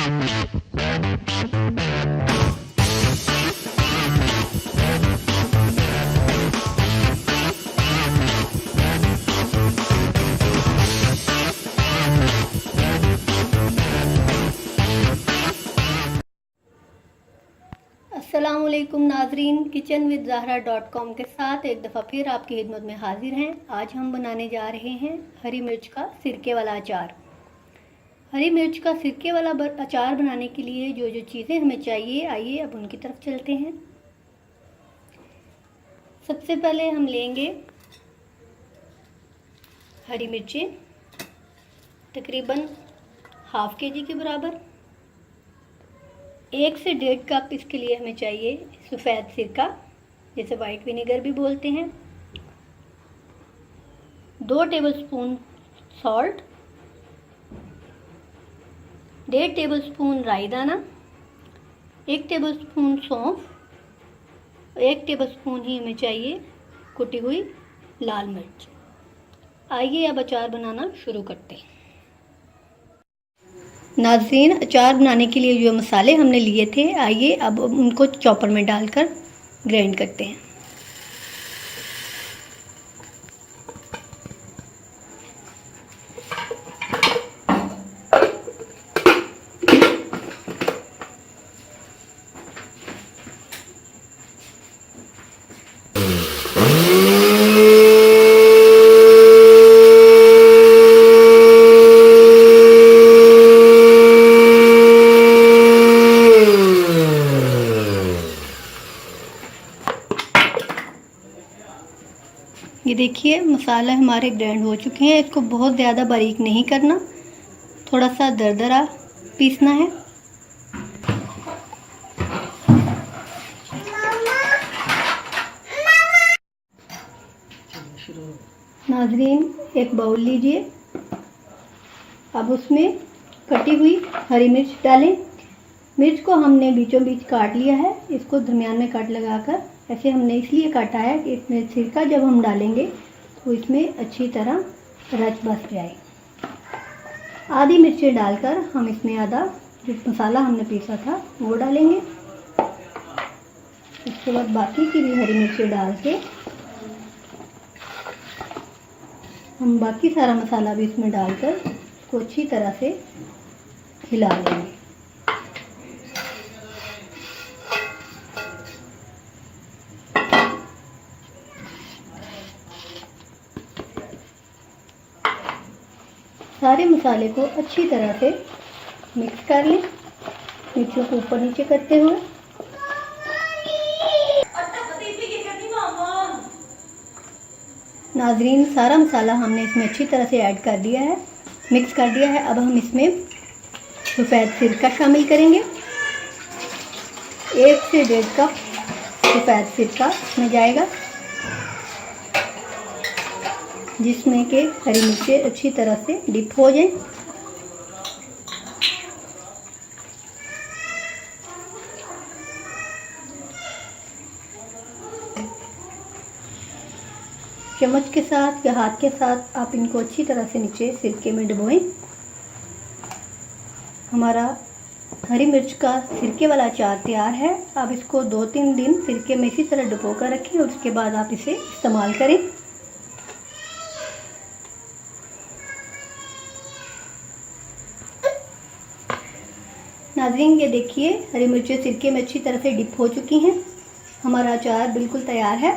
अस्सलामुअलैकुम नाजरीन, kitchen with ज़हरा.com के साथ एक दफ़ा फिर आपकी खिदमत में हाजिर हैं। आज हम बनाने जा रहे हैं हरी मिर्च का सिरके वाला अचार। हरी मिर्च का सिरके वाला अचार बनाने के लिए जो जो चीज़ें हमें चाहिए, आइए अब उनकी तरफ चलते हैं। सबसे पहले हम लेंगे हरी मिर्चें, तकरीबन हाफ़ के जी के बराबर। 1 से 1.5 कप इसके लिए हमें चाहिए सफ़ेद सिरका, जिसे वाइट विनेगर भी बोलते हैं। 2 टेबलस्पून सॉल्ट, 1.5 टेबलस्पून राई दाना, 1 टेबलस्पून सौंफ, 1 टेबलस्पून ही हमें चाहिए कुटी हुई लाल मिर्च। आइए अब अचार बनाना शुरू करते हैं। नाज़रीन, अचार बनाने के लिए जो मसाले हमने लिए थे, आइए अब उनको चॉपर में डालकर ग्राइंड करते हैं। ये देखिए, मसाले हमारे ग्राइंड हो चुके हैं। इसको बहुत ज़्यादा बारीक नहीं करना, थोड़ा सा दरदरा पीसना है। नाजरीन, एक बाउल लीजिए, अब उसमें कटी हुई हरी मिर्च डालें। मिर्च को हमने बीचों बीच काट लिया है, इसको दरमियान में कट लगाकर ऐसे हमने इसलिए काटा है कि इसमें सिरका जब हम डालेंगे तो इसमें अच्छी तरह रच बस जाए। आधी मिर्चें डालकर हम इसमें आधा जो मसाला हमने पीसा था वो डालेंगे। उसके बाद बाकी की भी हरी मिर्चें डाल के हम बाकी सारा मसाला भी इसमें डालकर इसको अच्छी तरह से हिला लेंगे। सारे मसाले को अच्छी तरह से मिक्स कर लें, मिर्चों को ऊपर नीचे करते हुए। नाजरीन, सारा मसाला हमने इसमें अच्छी तरह से ऐड कर दिया है, मिक्स कर दिया है। अब हम इसमें सफ़ेद सिरका शामिल करेंगे। 1 से 1.5 कप सफ़ेद सिरका इसमें जाएगा, जिसमें कि हरी मिर्चें अच्छी तरह से डिप हो जाएं। चम्मच के साथ या हाथ के साथ आप इनको अच्छी तरह से नीचे सिरके में डुबोएं। हमारा हरी मिर्च का सिरके वाला अचार तैयार है। आप इसको 2-3 दिन सिरके में इसी तरह डुबो कर रखें और उसके बाद आप इसे इस्तेमाल करें। नाज़रीन, ये देखिए, हरी मिर्चें सिरके में अच्छी तरह से डिप हो चुकी हैं। हमारा अचार बिल्कुल तैयार है।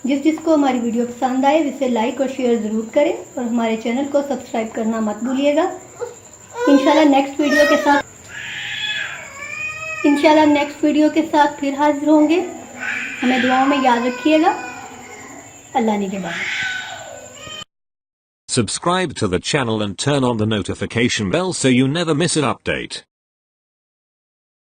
जिसको हमारी वीडियो पसंद आए इसे लाइक और शेयर ज़रूर करें और हमारे चैनल को सब्सक्राइब करना मत भूलिएगा। इंशाल्लाह नेक्स्ट वीडियो के साथ फिर हाजिर होंगे। हमें दुआओं में याद रखिएगा। अल्लाह निगहबान। Subscribe to the channel and turn on the notification bell so you never miss an update.